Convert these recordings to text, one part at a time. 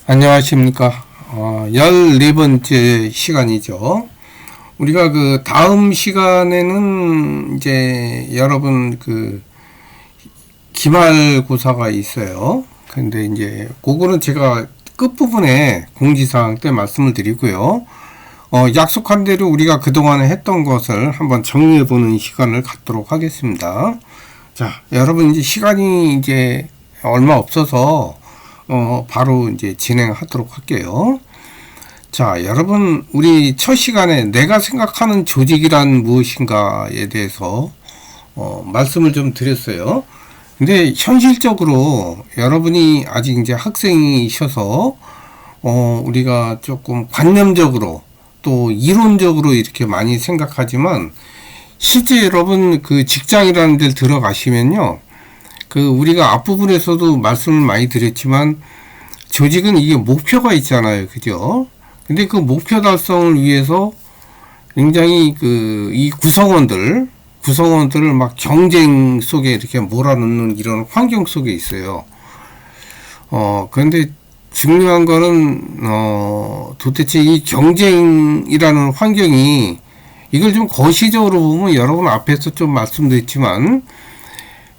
안녕하십니까. 14번째 시간이죠. 우리가 그 다음 시간에는 이제 여러분 그 기말고사가 있어요. 근데 이제 그거는 제가 끝부분에 공지사항 때 말씀을 드리고요. 약속한 대로 우리가 그동안에 했던 것을 한번 정리해보는 시간을 갖도록 하겠습니다. 자, 여러분 이제 시간이 이제 얼마 없어서 바로 이제 진행하도록 할게요. 자, 여러분, 우리 첫 시간에 내가 생각하는 조직이란 무엇인가에 대해서, 말씀을 좀 드렸어요. 근데 현실적으로 여러분이 아직 이제 학생이셔서, 우리가 조금 관념적으로 또 이론적으로 이렇게 많이 생각하지만, 실제 여러분 그 직장이라는 데를 들어가시면요. 우리가 앞부분에서도 말씀을 많이 드렸지만, 조직은 이게 목표가 있잖아요. 그죠? 근데 그 목표 달성을 위해서 굉장히 이 구성원들을 막 경쟁 속에 이렇게 몰아넣는 이런 환경 속에 있어요. 그런데 중요한 거는, 도대체 이 경쟁이라는 환경이 이걸 좀 거시적으로 보면 여러분 앞에서 좀 말씀드렸지만,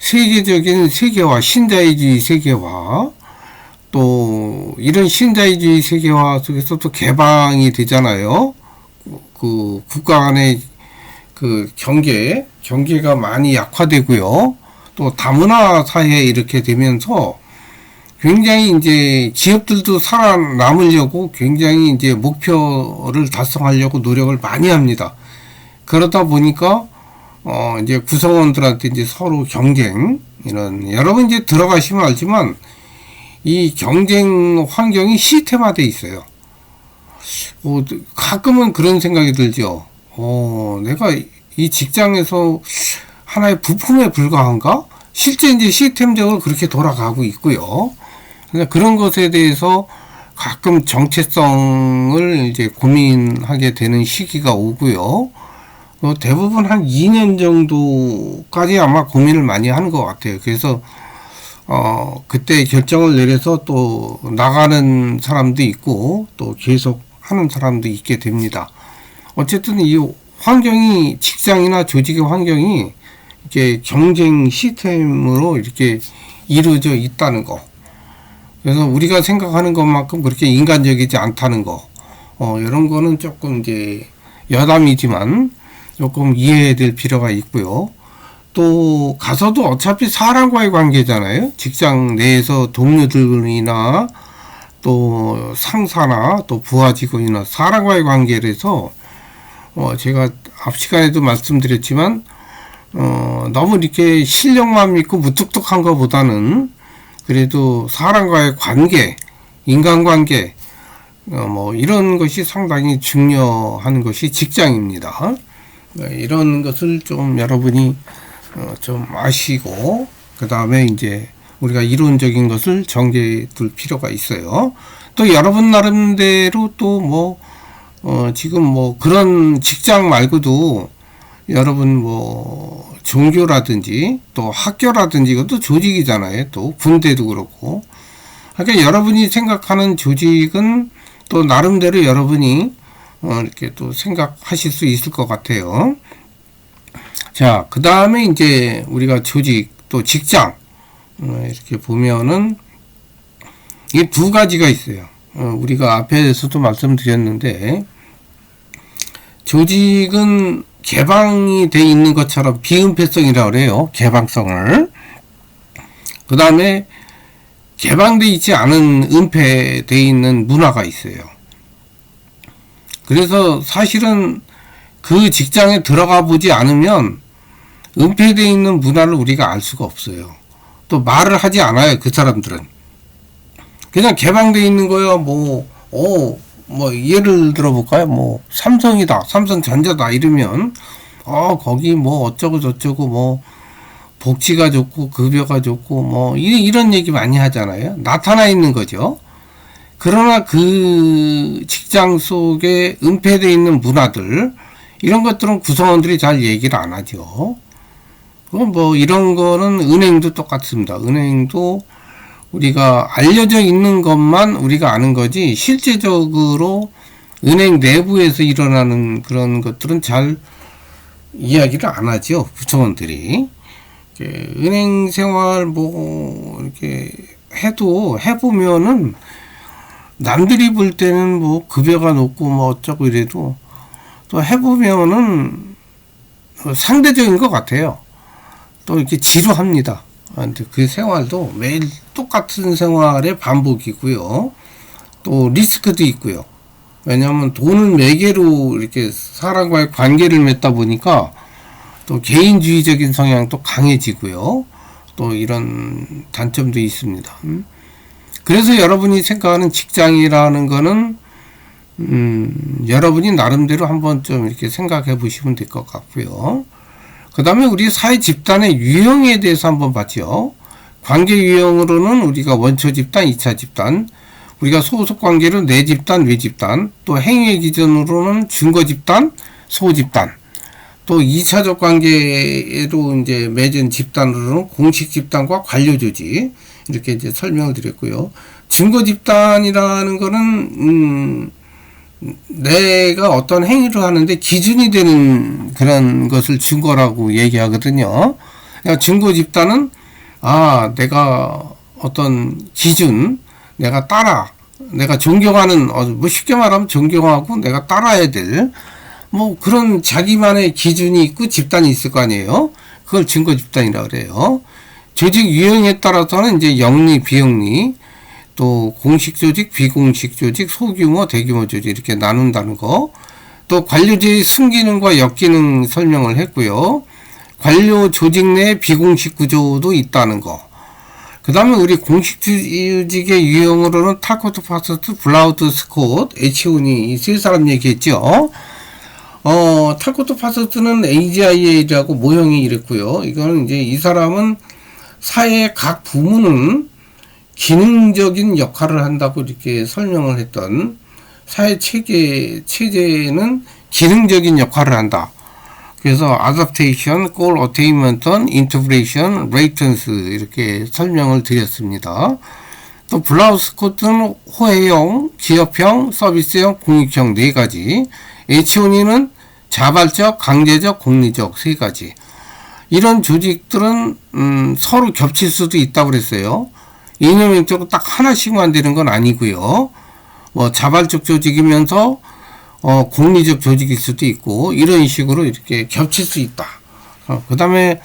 세계적인 세계화, 신자유주의 세계화, 또 이런 신자유주의 세계화 속에서 또 개방이 되잖아요. 국가 간의 경계가 많이 약화되고요. 또 다문화 사회에 이렇게 되면서 굉장히 이제 기업들도 살아남으려고 굉장히 이제 목표를 달성하려고 노력을 많이 합니다. 그러다 보니까 이제 구성원들한테 이제 서로 경쟁, 여러분 이제 들어가시면 알지만, 이 경쟁 환경이 시스템화되어 있어요. 가끔은 그런 생각이 들죠. 내가 이 직장에서 하나의 부품에 불과한가? 실제 이제 시스템적으로 그렇게 돌아가고 있고요. 그런 것에 대해서 가끔 정체성을 이제 고민하게 되는 시기가 오고요. 대부분 한 2년 정도까지 아마 고민을 많이 하는 것 같아요. 그래서, 그때 결정을 내려서 또 나가는 사람도 있고, 또 계속 하는 사람도 있게 됩니다. 어쨌든 이 환경이, 직장이나 조직의 환경이 이렇게 경쟁 시스템으로 이렇게 이루어져 있다는 거. 그래서 우리가 생각하는 것만큼 그렇게 인간적이지 않다는 거. 이런 거는 조금 이제 여담이지만, 조금 이해해야 될 필요가 있고요. 또 가서도 어차피 사람과의 관계잖아요. 직장 내에서 동료들이나 또 상사나 또 부하 직원이나 사람과의 관계에서 제가 앞 시간에도 말씀드렸지만 너무 이렇게 실력만 믿고 무뚝뚝한 것보다는 그래도 사람과의 관계, 인간관계 이런 것이 상당히 중요한 것이 직장입니다. 이런 것을 좀 여러분이 좀 아시고, 그 다음에 이제 우리가 이론적인 것을 정리해 둘 필요가 있어요. 또 여러분 나름대로 또 지금 그런 직장 말고도 여러분 종교라든지 또 학교라든지 이것도 조직이잖아요. 또 군대도 그렇고. 그러니까 여러분이 생각하는 조직은 또 나름대로 여러분이 이렇게 또 생각하실 수 있을 것 같아요. 자, 그 다음에 이제 우리가 조직, 또 직장, 이렇게 보면은, 이게 두 가지가 있어요. 우리가 앞에서도 말씀드렸는데, 조직은 개방이 돼 있는 것처럼 비은폐성이라고 그래요. 개방성을. 그 다음에 개방돼 있지 않은 은폐돼 있는 문화가 있어요. 그래서 사실은 그 직장에 들어가 보지 않으면 은폐되어 있는 문화를 우리가 알 수가 없어요. 또 말을 하지 않아요. 그 사람들은. 그냥 개방되어 있는 거요. 예를 들어볼까요? 삼성이다. 삼성전자다. 이러면, 거기 어쩌고 저쩌고 복지가 좋고, 급여가 좋고, 이런 얘기 많이 하잖아요. 나타나 있는 거죠. 그러나 그 직장 속에 은폐되어 있는 문화들, 이런 것들은 구성원들이 잘 얘기를 안 하죠. 이런 거는 은행도 똑같습니다. 은행도 우리가 알려져 있는 것만 우리가 아는 거지, 실제적으로 은행 내부에서 일어나는 그런 것들은 잘 이야기를 안 하죠, 구청원들이. 은행 생활 뭐 이렇게 해보면은 남들이 볼 때는 뭐 급여가 높고 뭐 어쩌고 이래도 또 해보면은 상대적인 것 같아요. 또 이렇게 지루합니다. 근데 그 생활도 매일 똑같은 생활의 반복이고요. 또 리스크도 있고요. 왜냐하면 돈을 매개로 이렇게 사람과의 관계를 맺다 보니까 또 개인주의적인 성향도 강해지고요. 또 이런 단점도 있습니다. 그래서 여러분이 생각하는 직장이라는 거는 여러분이 나름대로 한번 좀 이렇게 생각해 보시면 될 것 같고요. 그 다음에 우리 사회 집단의 유형에 대해서 한번 봤죠. 관계 유형으로는 우리가 원초 집단, 2차 집단, 우리가 소속 관계로 내 집단, 외 집단, 또 행위의 기준으로는 증거 집단, 소 집단, 또 2차적 관계로 이제 맺은 집단으로는 공식 집단과 관료 조직, 이렇게 이제 설명을 드렸고요. 증거 집단이라는 거는 내가 어떤 행위를 하는데 기준이 되는 그런 것을 증거라고 얘기하거든요. 그러니까 증거 집단은 내가 어떤 기준, 내가 존경하는, 뭐 쉽게 말하면 존경하고 내가 따라야 될 뭐 그런 자기만의 기준이 있고 집단이 있을 거 아니에요. 그걸 증거 집단이라고 그래요. 조직 유형에 따라서는 이제 영리, 비영리, 또 공식 조직, 비공식 조직, 소규모, 대규모 조직 이렇게 나눈다는 거. 또 관료제의 순기능과 역기능 설명을 했고요. 관료 조직 내 비공식 구조도 있다는 거. 그 다음에 우리 공식 조직의 유형으로는 타코트, 파스트, 블라우드, 스콧, 에치온이 이 세 사람 얘기했죠. 타코트 파스트는 AGIA라고 모형이 이랬고요. 이거는 이제 이 사람은 사회의 각 부문은 기능적인 역할을 한다고 이렇게 설명을 했던 사회 체제는 기능적인 역할을 한다. 그래서 adaptation, goal attainment, integration, latency 이렇게 설명을 드렸습니다. 또 블라우스 코트는 호혜형, 기업형, 서비스형, 공익형 네 가지. H1E는 자발적, 강제적, 공리적 세 가지. 이런 조직들은 서로 겹칠 수도 있다고 그랬어요. 이념형적으로 딱 하나씩만 되는 건 아니고요. 뭐 자발적 조직이면서 공리적 조직일 수도 있고 이런 식으로 이렇게 겹칠 수 있다. 그 다음에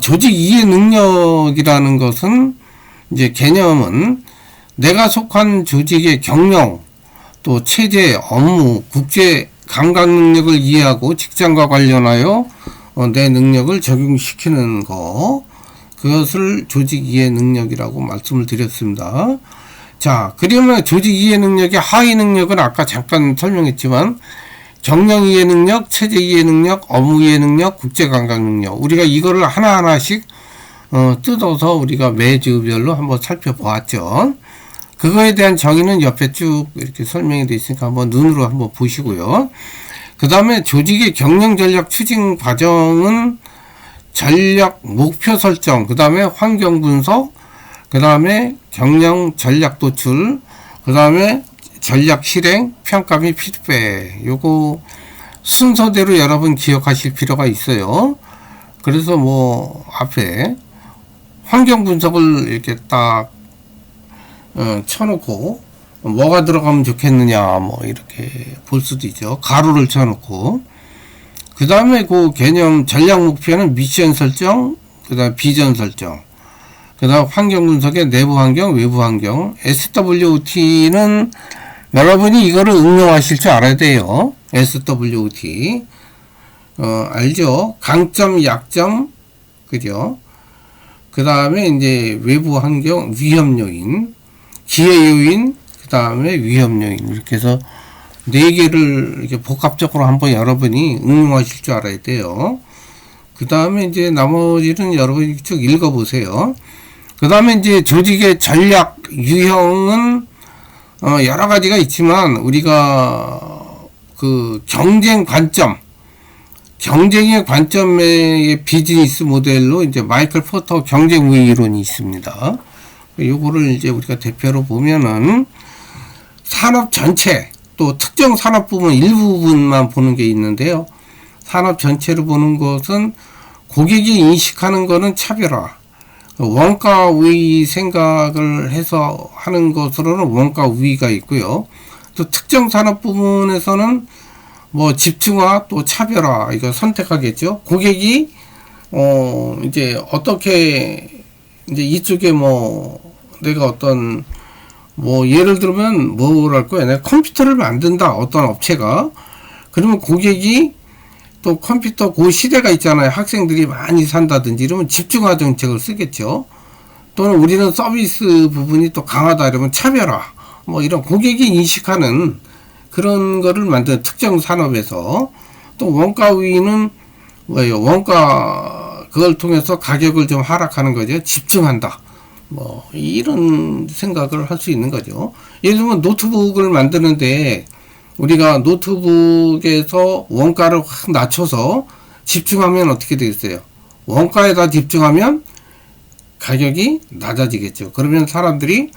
조직 이해 능력이라는 것은 이제 개념은 내가 속한 조직의 경영, 또 체제, 업무, 국제 감각 능력을 이해하고 직장과 관련하여 내 능력을 적용시키는 거, 그것을 조직 이해 능력이라고 말씀을 드렸습니다. 자, 그러면 조직 이해 능력의 하위 능력은 아까 잠깐 설명했지만 경영 이해 능력, 체제 이해 능력, 업무 이해 능력, 국제 감각 능력, 우리가 이거를 하나하나씩 뜯어서 우리가 매주별로 한번 살펴보았죠. 그거에 대한 정의는 옆에 쭉 이렇게 설명이 되어 있으니까 한번 눈으로 한번 보시고요. 그 다음에 조직의 경영 전략 추진 과정은 전략 목표 설정, 그 다음에 환경 분석, 그 다음에 경영 전략 도출, 그 다음에 전략 실행, 평가 및 피드백. 요거 순서대로 여러분 기억하실 필요가 있어요. 그래서 뭐 앞에 환경 분석을 이렇게 딱 쳐놓고 뭐가 들어가면 좋겠느냐 뭐 이렇게 볼 수도 있죠. 가로를 쳐놓고 그 다음에 그 개념 전략 목표는 미션 설정, 그 다음 비전 설정, 그 다음 환경 분석의 내부 환경, 외부 환경. SWOT는 여러분이 이거를 응용하실 줄 알아야 돼요. SWOT 알죠? 강점, 약점, 그죠? 그 다음에 이제 외부 환경, 위험 요인, 기회 요인, 그 다음에 위험 요인. 이렇게 해서 네 개를 이렇게 복합적으로 한번 여러분이 응용하실 줄 알아야 돼요. 그 다음에 이제 나머지는 여러분이 쭉 읽어보세요. 그 다음에 이제 조직의 전략 유형은 여러 가지가 있지만 우리가 그 경쟁 관점, 경쟁의 관점의 비즈니스 모델로 이제 마이클 포터 경쟁 우위 이론이 있습니다. 요거를 이제 우리가 대표로 보면은 산업 전체, 또 특정 산업 부분 일부분만 보는 게 있는데요. 산업 전체를 보는 것은 고객이 인식하는 거는 차별화, 원가 우위 생각을 해서 하는 것으로는 원가 우위가 있고요. 또 특정 산업 부분에서는 뭐 집중화 또 차별화 이거 선택하겠죠. 고객이 이제 어떻게 이제 이쪽에 뭐 내가 어떤 뭐 예를 들면 뭐랄까요, 내가 컴퓨터를 만든다 어떤 업체가, 그러면 고객이 또 컴퓨터 그 시대가 있잖아요. 학생들이 많이 산다든지 이러면 집중화 정책을 쓰겠죠. 또는 우리는 서비스 부분이 또 강하다 이러면 차별화, 뭐 이런 고객이 인식하는 그런 거를 만드는 특정 산업에서. 또 원가 우위는 뭐예요? 원가 그걸 통해서 가격을 좀 하락하는 거죠. 집중한다. 뭐 이런 생각을 할 수 있는 거죠. 예를 들면 노트북을 만드는데 우리가 노트북에서 원가를 확 낮춰서 집중하면 어떻게 되겠어요? 원가에다 집중하면 가격이 낮아지겠죠. 그러면 사람들이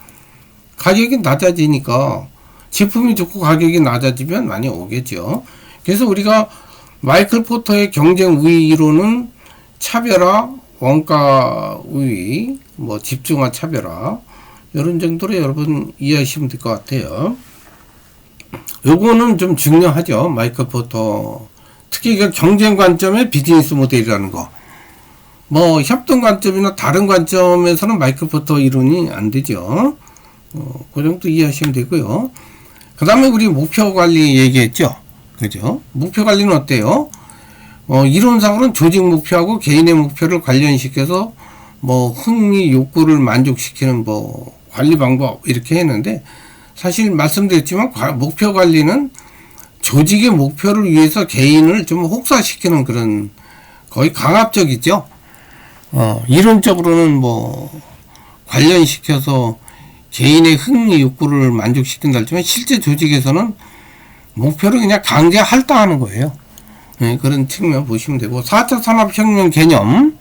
가격이 낮아지니까 제품이 좋고 가격이 낮아지면 많이 오겠죠. 그래서 우리가 마이클 포터의 경쟁 우위로는 차별화, 원가 우위, 뭐 집중화 차별화, 이런 정도로 여러분 이해하시면 될 것 같아요. 요거는 좀 중요하죠. 마이클 포터. 특히 그 경쟁 관점의 비즈니스 모델이라는 거. 뭐 협동 관점이나 다른 관점에서는 마이클 포터 이론이 안 되죠. 그 정도 이해하시면 되고요. 그 다음에 우리 목표 관리 얘기했죠. 그죠? 목표 관리는 어때요? 이론상으로는 조직 목표하고 개인의 목표를 관련시켜서 뭐 흥미 욕구를 만족시키는 뭐 관리 방법 이렇게 했는데, 사실 말씀드렸지만 목표 관리는 조직의 목표를 위해서 개인을 좀 혹사시키는 그런 거의 강압적이죠. 이론적으로는 뭐 관련시켜서 개인의 흥미 욕구를 만족시킨다 했지만 실제 조직에서는 목표를 그냥 강제 할당하는 거예요. 네, 그런 측면 보시면 되고, 4차 산업혁명 개념,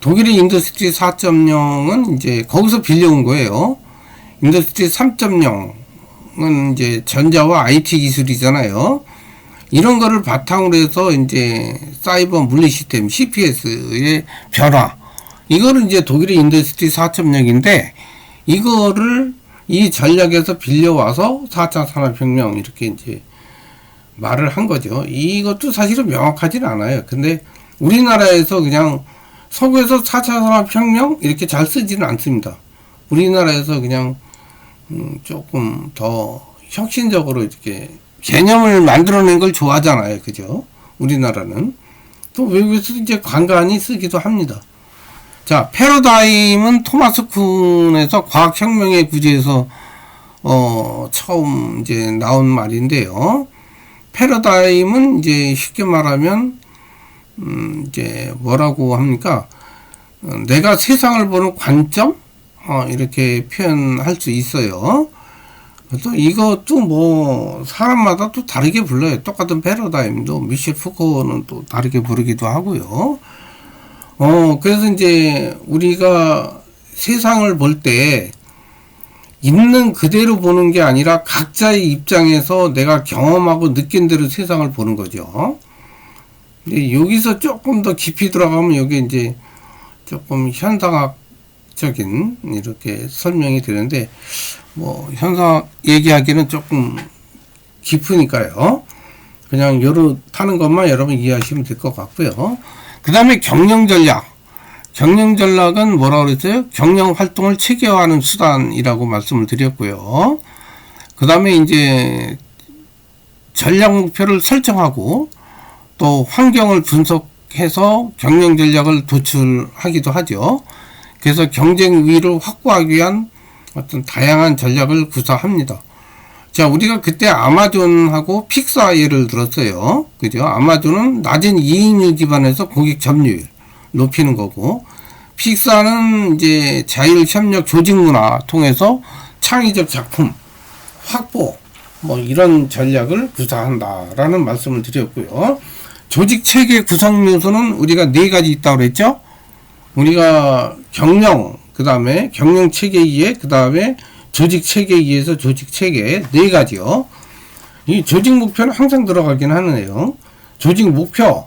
독일의 인더스트리 4.0은 이제 거기서 빌려온 거예요. 인더스트리 3.0은 이제 전자와 IT 기술이잖아요. 이런 거를 바탕으로 해서 이제 사이버 물리 시스템 CPS의 변화, 이거를 이제 독일의 인더스트리 4.0인데 이거를 이 전략에서 빌려와서 4차 산업혁명 이렇게 이제 말을 한 거죠. 이것도 사실은 명확하진 않아요. 근데 우리나라에서 그냥 서구에서 4차 산업혁명 이렇게 잘 쓰지는 않습니다. 우리나라에서 그냥 조금 더 혁신적으로 이렇게 개념을 만들어낸 걸 좋아하잖아요. 그죠? 우리나라는. 또 외국에서도 이제 간간히 쓰기도 합니다. 자, 패러다임은 토마스 쿤에서 과학혁명의 구제에서 처음 이제 나온 말인데요. 패러다임은 이제 쉽게 말하면 이제 뭐라고 합니까? 내가 세상을 보는 관점? 이렇게 표현할 수 있어요. 또 이것도 뭐 사람마다 또 다르게 불러요. 똑같은 패러다임도 미셸 푸코는 또 다르게 부르기도 하고요. 그래서 이제 우리가 세상을 볼 때 있는 그대로 보는 게 아니라 각자의 입장에서 내가 경험하고 느낀 대로 세상을 보는 거죠. 근데 여기서 조금 더 깊이 들어가면 여기 이제 조금 현상학적인 이렇게 설명이 되는데, 뭐 현상학 얘기하기는 조금 깊으니까요. 그냥 요로 타는 것만 여러분 이해하시면 될 것 같고요. 그 다음에 경영 전략. 경영 전략은 뭐라고 그랬어요? 경영 활동을 체계화하는 수단이라고 말씀을 드렸고요. 그 다음에 이제 전략 목표를 설정하고 또 환경을 분석해서 경영 전략을 도출하기도 하죠. 그래서 경쟁 우위를 확보하기 위한 어떤 다양한 전략을 구사합니다. 자, 우리가 그때 아마존하고 픽사 예를 들었어요. 그죠? 아마존은 낮은 이익률 기반에서 고객 점유율 높이는 거고, 픽사는 이제 자율 협력 조직 문화 통해서 창의적 작품 확보, 뭐 이런 전략을 구사한다라는 말씀을 드렸고요. 조직 체계 구성 요소는 우리가 4가지 있다고 그랬죠? 우리가 경영, 그 그 다음에 경영 체계 이해, 그 다음에 조직 체계 이해에서 조직 체계 네 가지요. 이 조직 목표는 항상 들어가긴 하네요. 조직 목표,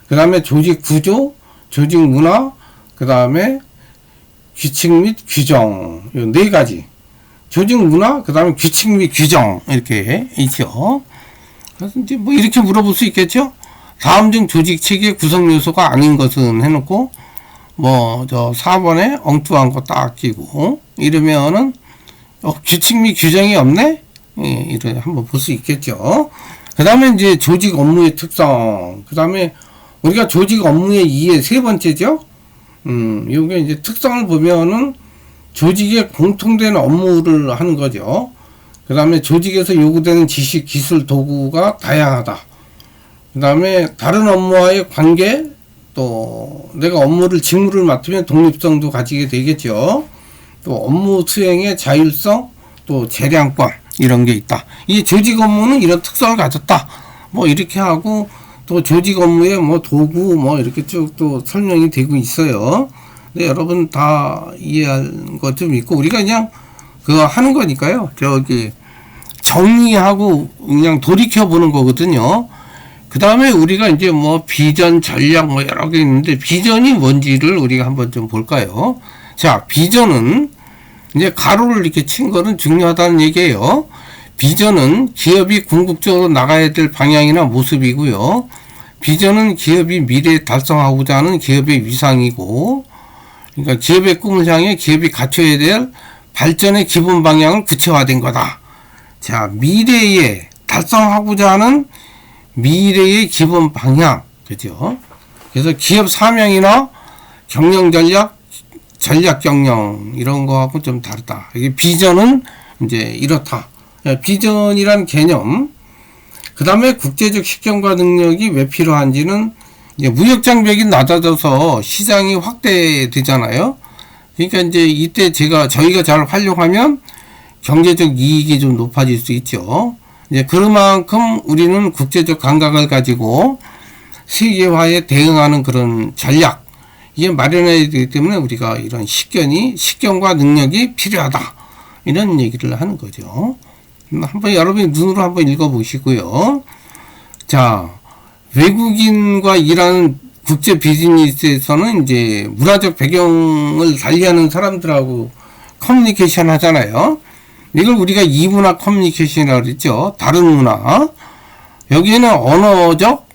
그 다음에 조직 구조, 조직 문화, 그 다음에 규칙 및 규정, 이 네 가지. 조직 문화, 그 다음에 규칙 및 규정, 이렇게 있죠. 그래서 이제 뭐 이렇게 물어볼 수 있겠죠? 다음 중 조직 체계 구성 요소가 아닌 것은 해놓고, 뭐, 4번에 엉뚱한 거 딱 끼고, 이러면은, 규칙 및 규정이 없네? 예, 이렇게 한번 볼 수 있겠죠. 그 다음에 이제 조직 업무의 특성, 그 다음에 우리가 조직 업무의 이해 세 번째죠? 요게 이제 특성을 보면은 조직의 공통된 업무를 하는 거죠. 그 다음에 조직에서 요구되는 지식, 기술, 도구가 다양하다. 그 다음에 다른 업무와의 관계, 또 내가 업무를, 직무를 맡으면 독립성도 가지게 되겠죠. 또 업무 수행의 자율성, 또 재량권, 이런 게 있다. 이 조직 업무는 이런 특성을 가졌다. 뭐 이렇게 하고, 또 조직 업무에 뭐 도구 뭐 이렇게 쭉 또 설명이 되고 있어요. 근데 여러분 다 이해할 것 좀 있고, 우리가 그냥 그거 하는 거니까요. 정리하고 그냥 돌이켜 보는 거거든요. 그 다음에 우리가 이제 뭐 비전, 전략 뭐 여러 개 있는데, 비전이 뭔지를 우리가 한번 좀 볼까요? 자, 비전은 이제 가로를 이렇게 친 거는 중요하다는 얘기예요. 비전은 기업이 궁극적으로 나가야 될 방향이나 모습이고요. 비전은 기업이 미래에 달성하고자 하는 기업의 위상이고, 그러니까 기업의 꿈을 향해 기업이 갖춰야 될 발전의 기본 방향을 구체화된 거다. 자, 미래에 달성하고자 하는 미래의 기본 방향, 그죠? 그래서 기업 사명이나 경영 전략, 전략 경영 이런 거하고 좀 다르다. 이게 비전은 이제 이렇다. 비전이란 개념. 그 다음에 국제적 식견과 능력이 왜 필요한지는, 이제 무역 장벽이 낮아져서 시장이 확대되잖아요. 그러니까 이제 이때 저희가 잘 활용하면 경제적 이익이 좀 높아질 수 있죠. 이제 그만큼 우리는 국제적 감각을 가지고 세계화에 대응하는 그런 전략, 이게 마련해야 되기 때문에 우리가 이런 식견과 능력이 필요하다. 이런 얘기를 하는 거죠. 한번 여러분이 눈으로 한번 읽어보시고요. 자, 외국인과 일하는 국제 비즈니스에서는 이제 문화적 배경을 달리하는 사람들하고 커뮤니케이션 하잖아요. 이걸 우리가 이문화 커뮤니케이션이라고 그랬죠. 다른 문화. 여기에는 언어적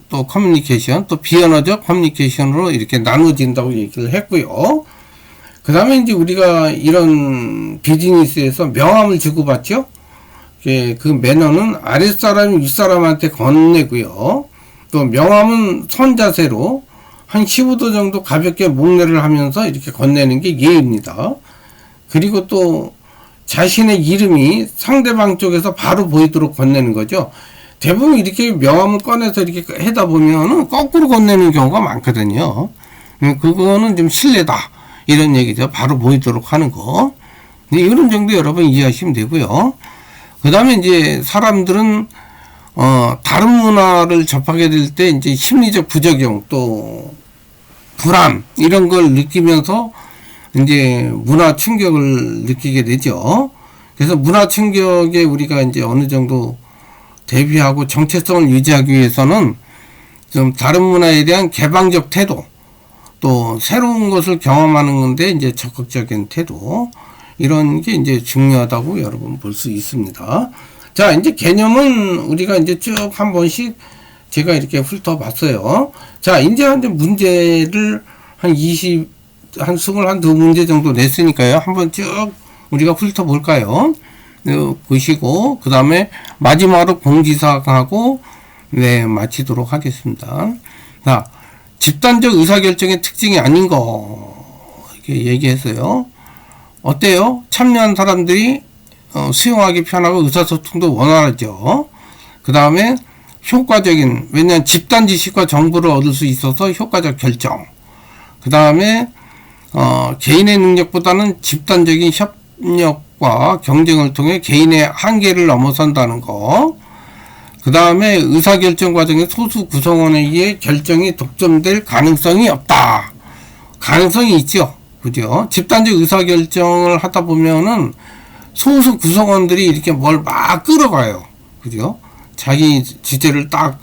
또 커뮤니케이션, 또 비언어적 커뮤니케이션으로 이렇게 나눠진다고 얘기를 했고요. 그 다음에 이제 우리가 이런 비즈니스에서 명함을 주고받죠. 그 매너는 아랫사람이 윗사람한테 건네고요. 또 명함은 선자세로 한 15도 정도 가볍게 목례를 하면서 이렇게 건네는 게 예입니다. 그리고 또 자신의 이름이 상대방 쪽에서 바로 보이도록 건네는 거죠. 대부분 이렇게 명함을 꺼내서 이렇게 해다 보면은 거꾸로 건네는 경우가 많거든요. 그거는 좀 실례다. 이런 얘기죠. 바로 보이도록 하는 거. 이런 정도 여러분 이해하시면 되고요. 그 다음에 이제 사람들은, 다른 문화를 접하게 될 때 이제 심리적 부작용, 또 불안, 이런 걸 느끼면서 이제 문화 충격을 느끼게 되죠. 그래서 문화 충격에 우리가 이제 어느 정도 대비하고 정체성을 유지하기 위해서는 좀 다른 문화에 대한 개방적 태도, 또 새로운 것을 경험하는 건데 이제 적극적인 태도, 이런 게 이제 중요하다고 여러분 볼 수 있습니다. 자, 이제 개념은 우리가 이제 쭉 한 번씩 제가 이렇게 훑어봤어요. 자, 이제 문제를 한 22문제 정도 냈으니까요. 한번 쭉 우리가 훑어볼까요? 보시고, 그 다음에 마지막으로 공지사항하고, 네, 마치도록 하겠습니다. 자, 집단적 의사결정의 특징이 아닌 거, 이렇게 얘기했어요. 어때요? 참여한 사람들이 수용하기 편하고 의사소통도 원활하죠. 그 다음에 효과적인, 왜냐하면 집단 지식과 정보를 얻을 수 있어서 효과적 결정. 그 다음에 개인의 능력보다는 집단적인 협력과 경쟁을 통해 개인의 한계를 넘어선다는 거. 그 다음에 의사결정 과정에 소수 구성원에 의해 결정이 독점될 가능성이 없다. 가능성이 있죠. 그죠? 집단적 의사결정을 하다 보면은 소수 구성원들이 이렇게 뭘 막 끌어가요. 그죠? 자기 주제를 딱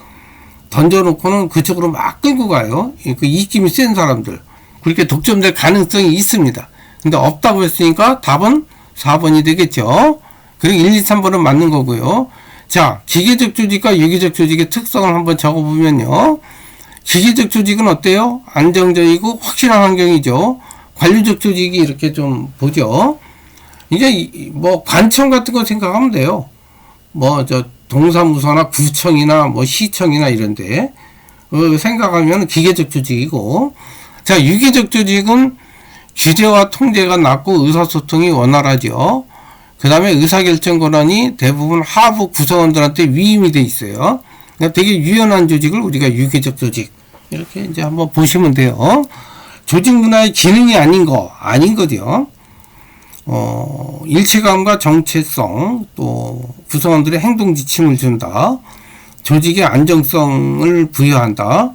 던져놓고는 그쪽으로 막 끌고 가요. 그 입김이 센 사람들. 그렇게 독점될 가능성이 있습니다. 근데 없다고 했으니까 답은 4번이 되겠죠. 그리고 1, 2, 3번은 맞는 거고요. 자, 기계적 조직과 유기적 조직의 특성을 한번 적어보면요. 기계적 조직은 어때요? 안정적이고 확실한 환경이죠. 관료적 조직이 이렇게 좀 보죠. 이제 뭐 관청 같은 거 생각하면 돼요. 뭐 저 동사무소나 구청이나 뭐 시청이나 이런데 생각하면 기계적 조직이고, 자, 유기적 조직은 규제와 통제가 낮고 의사소통이 원활하죠. 그 다음에 의사결정 권한이 대부분 하부 구성원들한테 위임이 돼 있어요. 그러니까 되게 유연한 조직을 우리가 유기적 조직 이렇게 이제 한번 보시면 돼요. 조직 문화의 기능이 아닌 거죠. 일체감과 정체성, 또 구성원들의 행동 지침을 준다. 조직의 안정성을 부여한다.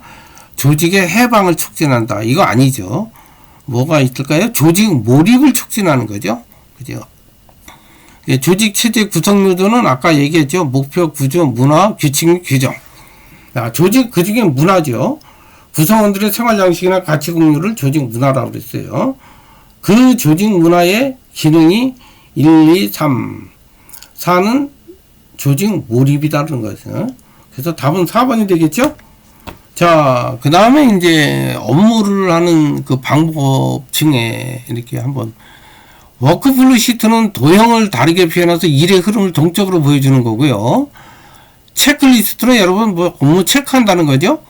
조직의 해방을 촉진한다. 이거 아니죠. 뭐가 있을까요? 조직 몰입을 촉진하는 거죠. 그죠? 조직 체제 구성 요소는 아까 얘기했죠. 목표, 구조, 문화, 규칙, 규정. 조직, 그 중에 문화죠. 구성원들의 생활 양식이나 가치 공유를 조직 문화라고 그랬어요. 그 조직 문화의 기능이 1, 2, 3. 4는 조직 몰입이다라는 거죠. 그래서 답은 4번이 되겠죠? 자, 그 다음에 이제 업무를 하는 그 방법 중에 이렇게 한번, 워크플로 시트는 도형을 다르게 표현해서 일의 흐름을 동적으로 보여주는 거고요. 체크리스트는 여러분 뭐 업무 체크한다는 거죠.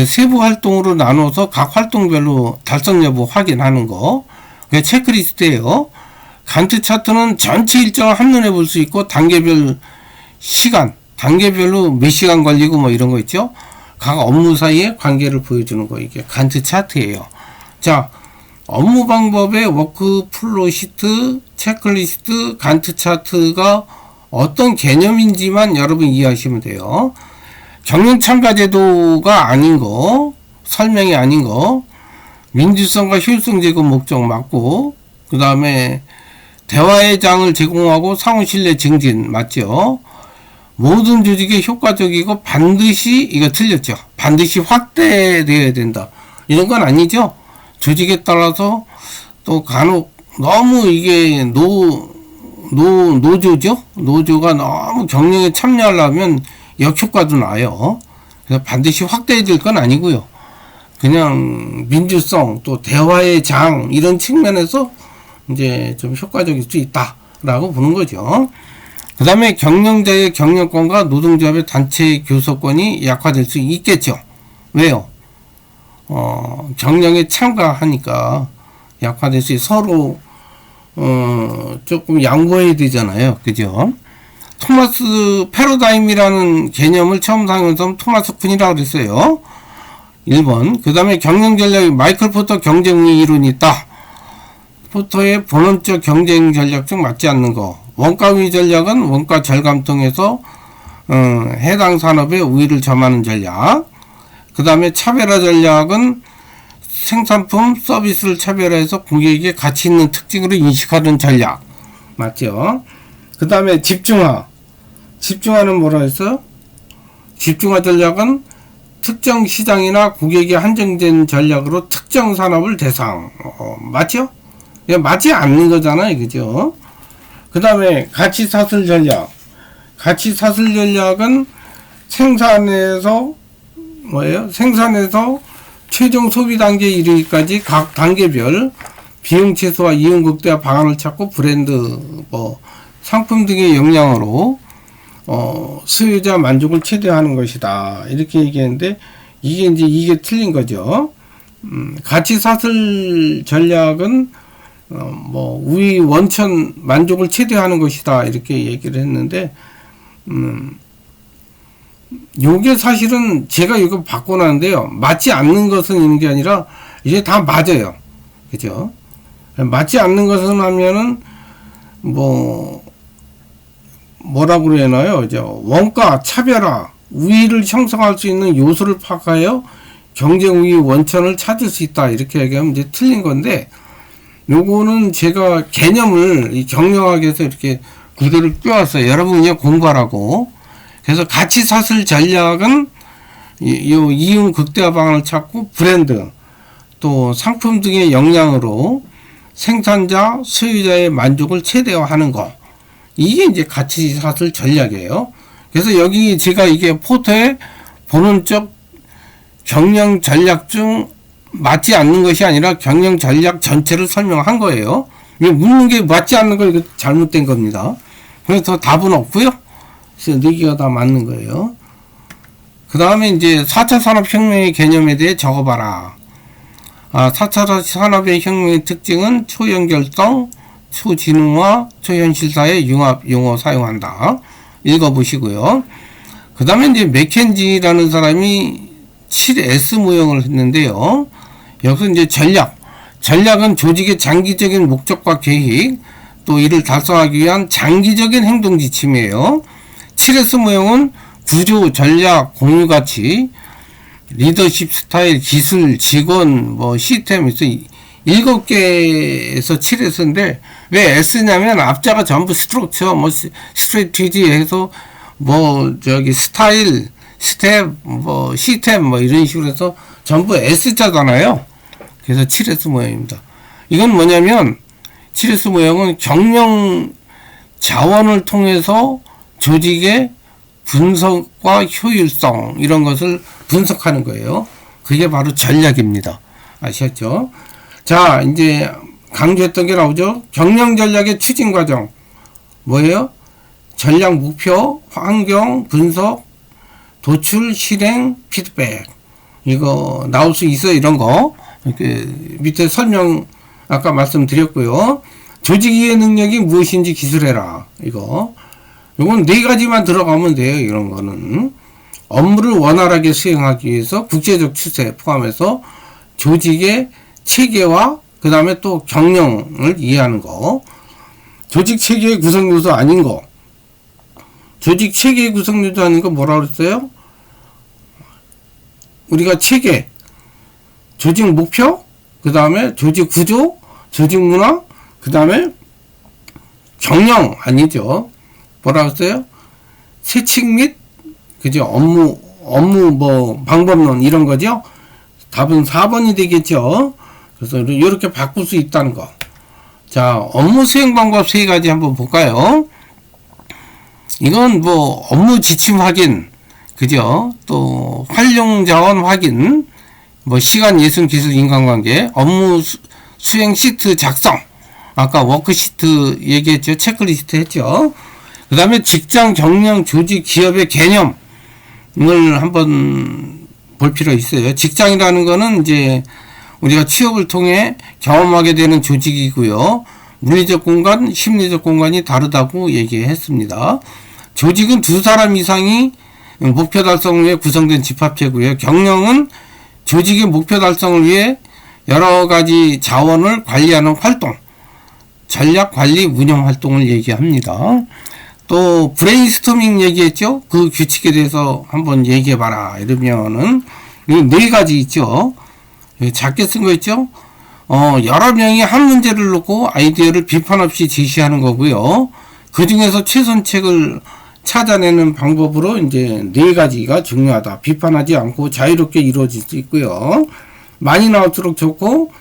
세부 활동으로 나눠서 각 활동별로 달성 여부 확인하는 거. 그게 체크리스트예요. 간트 차트는 전체 일정을 한눈에 볼 수 있고 단계별 시간, 단계별로 몇 시간 걸리고 뭐 이런 거 있죠. 각 업무 사이의 관계를 보여주는 거, 이게 간트 차트예요. 자, 업무 방법의 워크플로 시트, 체크리스트, 간트 차트가 어떤 개념인지만 여러분 이해하시면 돼요. 경영 참가 제도가 아닌 거, 설명이 아닌 거, 민주성과 효율성 제고 목적 맞고, 그 다음에 대화의 장을 제공하고 상호 신뢰 증진 맞죠? 모든 조직이 효과적이고 반드시, 이거 틀렸죠? 반드시 확대되어야 된다. 이런 건 아니죠? 조직에 따라서 또 간혹 너무 이게 노조죠? 노조가 너무 경영에 참여하려면 역효과도 나요. 그래서 반드시 확대해야 될 건 아니고요. 그냥 민주성, 또 대화의 장, 이런 측면에서 이제 좀 효과적일 수 있다라고 보는 거죠. 그 다음에 경영자의 경영권과 노동조합의 단체 교섭권이 약화될 수 있겠죠. 왜요? 경영에 참가하니까 약화될 수 서로 조금 양보해야 되잖아요. 그죠? 토마스 패러다임이라는 개념을 처음 사용해서 토마스 쿤이라고 그랬어요. 1번. 그 다음에 경영전략, 마이클 포터 경쟁의 이론이 있다. 포터의 본원적 경쟁 전략적 맞지 않는 거. 원가위 전략은 원가 절감 통해서 해당 산업의 우위를 점하는 전략. 그 다음에 차별화 전략은 생산품, 서비스를 차별화해서 고객에게 가치 있는 특징으로 인식하는 전략. 맞죠? 그 다음에 집중화. 집중화는 뭐라 했어요? 집중화 전략은 특정 시장이나 고객이 한정된 전략으로 특정 산업을 대상. 맞죠? 맞지 않는 거잖아요. 그죠? 그 다음에 가치 사슬 전략. 가치 사슬 전략은 생산에서 뭐예요? 생산에서 최종 소비 단계에 이르기까지 각 단계별 비용 최소화, 이용 극대화 방안을 찾고 브랜드, 상품 등의 역량으로 수요자 만족을 최대화하는 것이다. 이렇게 얘기했는데 이게 틀린 거죠. 가치 사슬 전략은 우위 원천 만족을 최대화하는 것이다. 이렇게 얘기를 했는데 요게 사실은 제가 이거 바꿔놨는데요. 맞지 않는 것은 있는 게 아니라 이제 다 맞아요. 그죠? 맞지 않는 것은 하면은 뭐라고 그래야나요? 원가, 차별화, 우위를 형성할 수 있는 요소를 파악하여 경쟁 우위 원천을 찾을 수 있다. 이렇게 얘기하면 이제 틀린 건데, 요거는 제가 개념을 이 경영학에서 이렇게 구조를 껴왔어요. 여러분 그냥 공부하라고. 그래서 가치 사슬 전략은 요 이윤 극대화 방안을 찾고 브랜드 또 상품 등의 역량으로 생산자, 소유자의 만족을 최대화하는 거. 이게 이제 가치 사슬 전략이에요. 그래서 여기 제가 이게 포터에 본원적 경영 전략 중 맞지 않는 것이 아니라 경영 전략 전체를 설명한 거예요. 묻는 게 맞지 않는 거 이거 잘못된 겁니다. 그래서 답은 없고요. 그래서 4개가 다 맞는 거예요. 그 다음에 이제 4차 산업혁명의 개념에 대해 적어봐라. 4차 산업의 혁명의 특징은 초연결성, 초지능화, 초현실사의 융합 용어 사용한다. 읽어보시고요. 그 다음에 이제 맥켄지라는 사람이 7S 모형을 했는데요. 여기서 이제 전략은 조직의 장기적인 목적과 계획, 또 이를 달성하기 위한 장기적인 행동 지침이에요. 7S 모형은 구조, 전략, 공유 가치, 리더십 스타일, 기술, 직원, 시스템, 있어 7개에서 7S인데, 왜 S냐면 앞자가 전부 스트럭처, 스트레티지 해서, 스타일, 스텝, 시스템, 이런 식으로 해서 전부 S자잖아요. 그래서 7S 모형입니다. 이건 뭐냐면, 7S 모형은 경영 자원을 통해서 조직의 분석과 효율성, 이런 것을 분석하는 거예요. 그게 바로 전략입니다. 아시겠죠? 자, 이제 강조했던 게 나오죠. 경영 전략의 추진 과정. 뭐예요? 전략 목표, 환경, 분석, 도출, 실행, 피드백. 이거 나올 수 있어, 이런 거. 이렇게 밑에 설명 아까 말씀드렸고요. 조직 이해 능력이 무엇인지 기술해라. 이건 4가지만 들어가면 돼요. 이런 거는. 업무를 원활하게 수행하기 위해서 국제적 추세 포함해서 조직의 체계와 그 다음에 또 경영을 이해하는 거. 조직 체계의 구성 요소 아닌 거. 조직 체계의 구성 요소 아닌 거 뭐라 그랬어요? 우리가 체계, 조직 목표, 그 다음에 조직 구조, 조직 문화, 그 다음에 경영 아니죠. 뭐라 그랬어요? 세칙 및 그죠? 업무 방법론 이런 거죠. 답은 4번이 되겠죠. 그래서 이렇게 바꿀 수 있다는 거. 자, 업무 수행 방법 3가지 한번 볼까요? 이건 업무 지침 확인, 그죠? 또 활용 자원 확인, 시간, 예술, 기술, 인간관계, 업무 수행 시트 작성. 아까 워크시트 얘기했죠. 체크리스트 했죠. 그 다음에 직장, 경영, 조직, 기업의 개념을 한번 볼 필요 있어요. 직장이라는 거는 이제 우리가 취업을 통해 경험하게 되는 조직이고요. 물리적 공간, 심리적 공간이 다르다고 얘기했습니다. 조직은 2사람 이상이 목표 달성을 위해 구성된 집합체고요. 경영은 조직의 목표 달성을 위해 여러 가지 자원을 관리하는 활동, 전략 관리 운영 활동을 얘기합니다. 또 브레인스토밍 얘기했죠. 그 규칙에 대해서 한번 얘기해봐라. 이러면은 4가지 있죠. 작게 쓴 거 있죠. 여러 명이 한 문제를 놓고 아이디어를 비판 없이 제시하는 거고요. 그 중에서 최선책을 찾아내는 방법으로 이제 4가지가 중요하다. 비판하지 않고 자유롭게 이루어질 수 있고요. 많이 나올수록 좋고,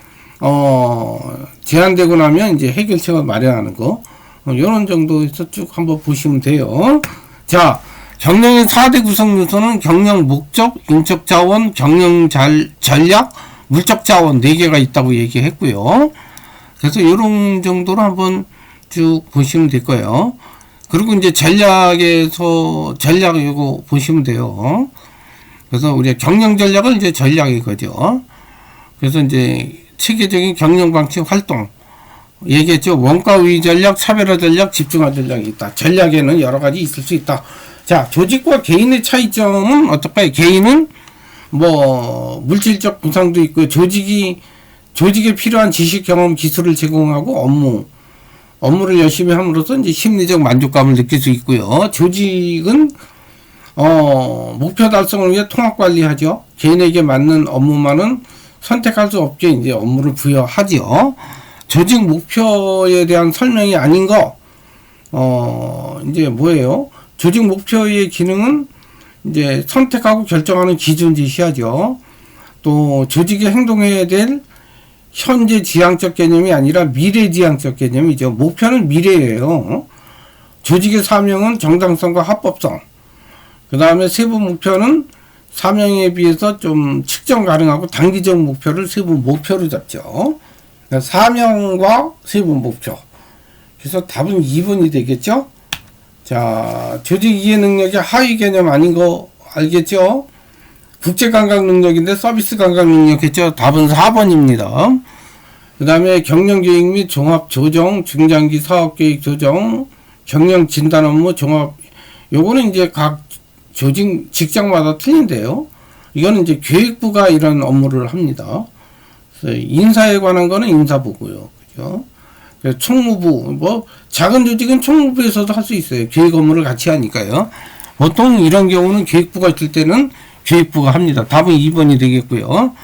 제한되고 나면 이제 해결책을 마련하는 거. 이런 정도에서 쭉 한번 보시면 돼요. 자, 경영의 4대 구성 요소는 경영 목적, 인적 자원, 경영 전략, 물적 자원 4개가 있다고 얘기했고요. 그래서 이런 정도로 한번 쭉 보시면 될 거예요. 그리고 이제 전략에서 전략 이거 보시면 돼요. 그래서 우리가 경영 전략은 이제 전략이 거죠. 그래서 이제 체계적인 경영 방식 활동 얘기했죠. 원가 우위 전략, 차별화 전략, 집중화 전략이 있다. 전략에는 여러 가지 있을 수 있다. 자, 조직과 개인의 차이점은 어떨까요? 개인은 물질적 보상도 있고 조직에 필요한 지식, 경험, 기술을 제공하고 업무를 열심히 함으로써 이제 심리적 만족감을 느낄 수 있고요. 조직은 목표 달성을 위해 통합 관리하죠. 개인에게 맞는 업무만은 선택할 수 없게 이제 업무를 부여하죠. 조직 목표에 대한 설명이 아닌 거, 이제 뭐예요? 조직 목표의 기능은 이제 선택하고 결정하는 기준 제시하죠. 또 조직이 행동해야 될 현재 지향적 개념이 아니라 미래 지향적 개념이죠. 목표는 미래예요. 조직의 사명은 정당성과 합법성. 그 다음에 세부 목표는 사명에 비해서 좀 측정 가능하고 단기적 목표를 세부 목표로 잡죠. 그러니까 사명과 세부 목표. 그래서 답은 2번이 되겠죠. 자, 조직 이해 능력이 하위 개념 아닌 거 알겠죠? 국제 감각 능력인데 서비스 감각 능력이겠죠. 답은 4번입니다. 그 다음에 경영 계획 및 종합 조정, 중장기 사업 계획 조정, 경영 진단 업무 종합, 요거는 이제 각 조직 직장마다 틀린데요. 이거는 이제 계획부가 이런 업무를 합니다. 그래서 인사에 관한 거는 인사부고요. 그죠? 총무부, 뭐 작은 조직은 총무부에서도 할 수 있어요. 계획 업무를 같이 하니까요. 보통 이런 경우는 계획부가 있을 때는 계획부가 합니다. 답은 2번이 되겠고요.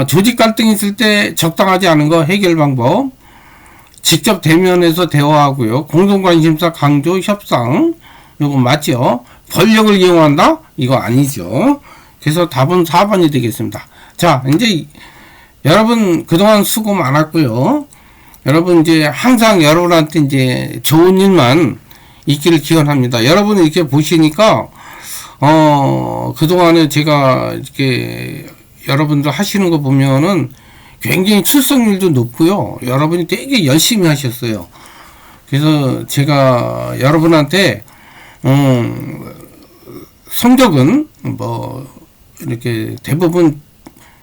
조직 갈등이 있을 때 적당하지 않은 거 해결 방법. 직접 대면해서 대화하고요. 공동관심사 강조 협상. 요거 맞죠? 권력을 이용한다? 이거 아니죠. 그래서 답은 4번이 되겠습니다. 자, 이제 여러분 그동안 수고 많았고요. 여러분 이제 항상 여러분한테 이제 좋은 일만 있기를 기원합니다. 여러분 이렇게 보시니까 그동안에 제가 이렇게 여러분들 하시는 거 보면은 굉장히 출석률도 높고요. 여러분이 되게 열심히 하셨어요. 그래서 제가 여러분한테 성적은 뭐 이렇게 대부분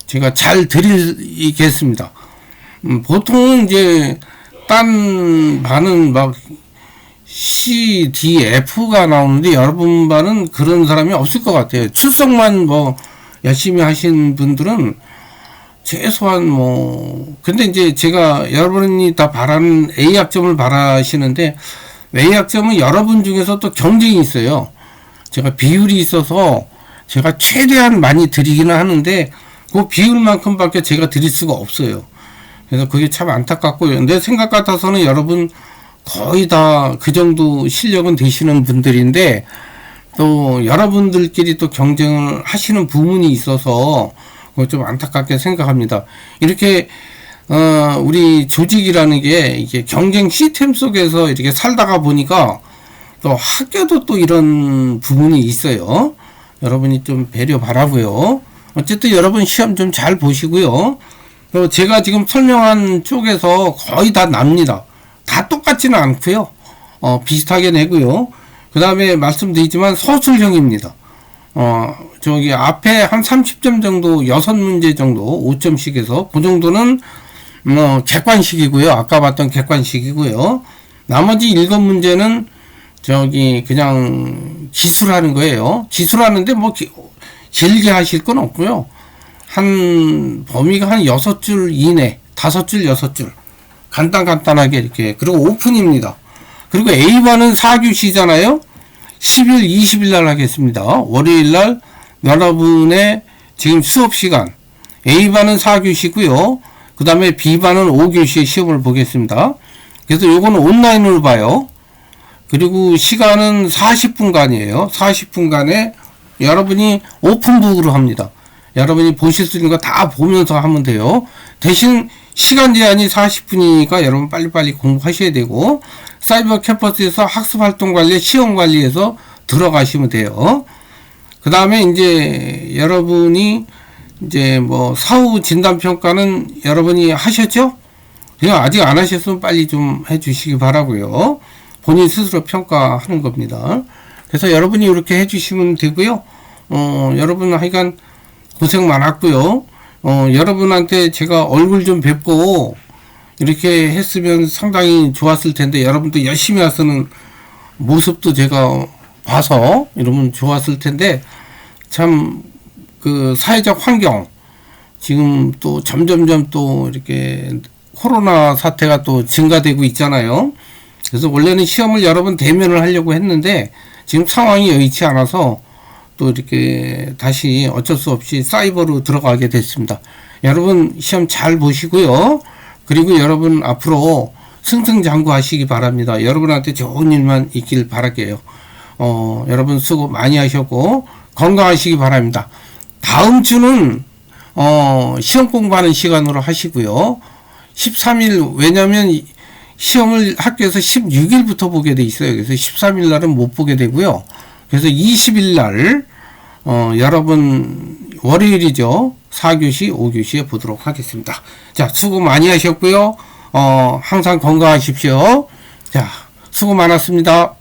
제가 잘 드리겠습니다. 보통은 이제 딴 반은 막 C, D, F가 나오는데 여러분 반은 그런 사람이 없을 것 같아요. 출석만 뭐 열심히 하신 분들은 최소한 뭐 근데 이제 제가 여러분이 다 바라는 A 학점을 바라시는데 A 학점은 여러분 중에서 또 경쟁이 있어요. 제가 비율이 있어서 제가 최대한 많이 드리기는 하는데 그 비율만큼밖에 제가 드릴 수가 없어요. 그래서 그게 참 안타깝고요. 내 생각 같아서는 여러분 거의 다 그 정도 실력은 되시는 분들인데 또 여러분들끼리 또 경쟁을 하시는 부분이 있어서 좀 안타깝게 생각합니다. 이렇게 우리 조직이라는 게 이게 경쟁 시스템 속에서 이렇게 살다가 보니까 또 학교도 또 이런 부분이 있어요. 여러분이 좀 배려 바라고요. 어쨌든 여러분 시험 좀 잘 보시고요. 제가 지금 설명한 쪽에서 거의 다 납니다. 다 똑같지는 않고요. 비슷하게 내고요. 그 다음에 말씀드리지만 서술형입니다. 저기 앞에 한 30점 정도 6문제 정도 5점씩 해서 그 정도는 객관식이고요. 아까 봤던 객관식이고요. 나머지 7문제는 저기 그냥 기술하는 거예요. 기술하는데 뭐 길게 하실 건 없고요. 한 범위가 한 6줄 이내, 5줄, 6줄. 간단하게 이렇게. 그리고 오픈입니다. 그리고 A반은 4교시잖아요. 10일, 20일 날 하겠습니다. 월요일 날 여러분의 지금 수업 시간. A반은 4교시고요. 그 다음에 B반은 5교시의 시험을 보겠습니다. 그래서 요거는 온라인으로 봐요. 그리고 시간은 40분간이에요. 40분간에 여러분이 오픈북으로 합니다. 여러분이 보실 수 있는 거 다 보면서 하면 돼요. 대신 시간 제한이 40분이니까 여러분 빨리빨리 공부하셔야 되고 사이버 캠퍼스에서 학습활동 관리, 시험 관리에서 들어가시면 돼요. 그 다음에 이제 여러분이 이제 뭐 사후 진단평가는 여러분이 하셨죠? 그냥 아직 안 하셨으면 빨리 좀 해주시기 바라고요. 본인 스스로 평가하는 겁니다. 그래서 여러분이 이렇게 해주시면 되고요. 여러분 하여간 고생 많았고요. 여러분한테 제가 얼굴 좀 뵙고 이렇게 했으면 상당히 좋았을 텐데 여러분도 열심히 하시는 모습도 제가 봐서 이러면 좋았을 텐데 참 그 사회적 환경 지금 또 점점점 또 이렇게 코로나 사태가 또 증가되고 있잖아요. 그래서 원래는 시험을 여러 번 대면을 하려고 했는데 지금 상황이 여의치 않아서 또 이렇게 다시 어쩔 수 없이 사이버로 들어가게 됐습니다. 여러분 시험 잘 보시고요. 그리고 여러분 앞으로 승승장구하시기 바랍니다. 여러분한테 좋은 일만 있길 바랄게요. 여러분 수고 많이 하셨고 건강하시기 바랍니다. 다음 주는 시험 공부하는 시간으로 하시고요. 13일, 왜냐면 시험을 학교에서 16일부터 보게 돼 있어요. 그래서 13일 날은 못 보게 되고요. 그래서 20일 날 여러분 월요일이죠. 4교시, 5교시에 보도록 하겠습니다. 자, 수고 많이 하셨고요. 항상 건강하십시오. 자, 수고 많았습니다.